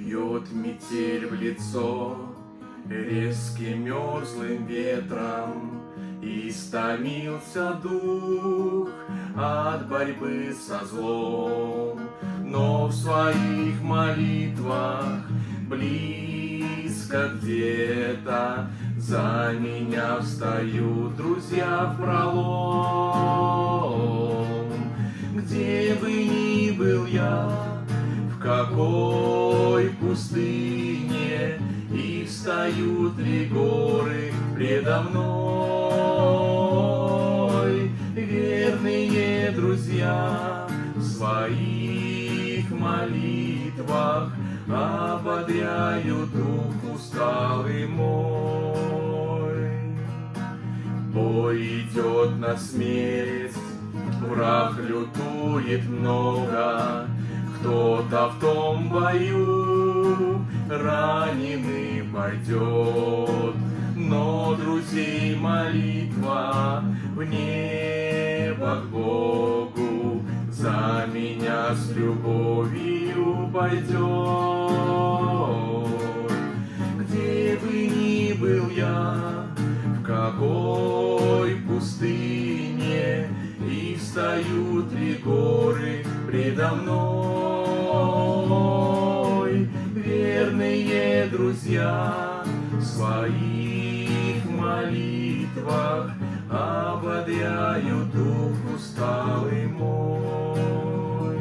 Бьет метель в лицо резким мерзлым ветром, истомился дух от борьбы со злом. Но в своих молитвах близко где-то за меня встают друзья впролом. Где бы ни был я, в какой пустыне, и встают ли горы предо мной, верные друзья в своих молитвах ободряют дух усталый мой. Бой идет на смерть, враг лютует много, кто-то в том бою раненый пойдет, но друзей молитва в небо к Богу за меня с любовью пойдет. Где бы ни был я, в какой пустыне, и встают ли горы предо мной, верные друзья в своих молитвах ободряют дух усталый мой.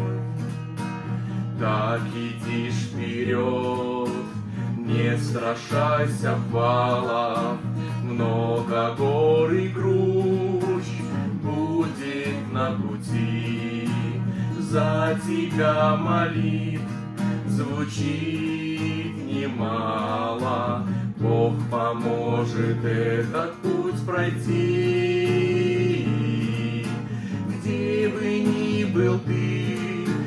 Так иди вперед, не страшайся валов, много гор и круч будет на пути. За тебя молитв звучит немало, Бог поможет этот путь пройти. Где бы ни был ты,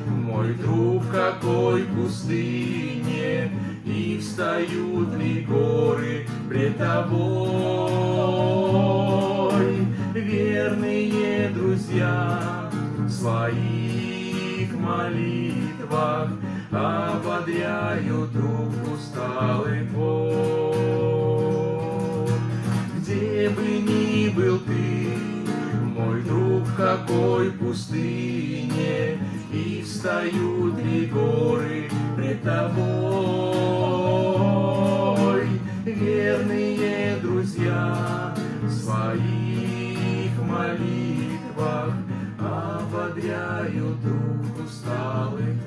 мой друг, в какой пустыне, и встают ли горы пред тобой, верные друзья в своих молитвах ободряют дух усталый твой. Где бы ни был ты, мой друг, в какой пустыне, и встают ли горы пред тобой, верные друзья в своих молитвах ободряют дух усталый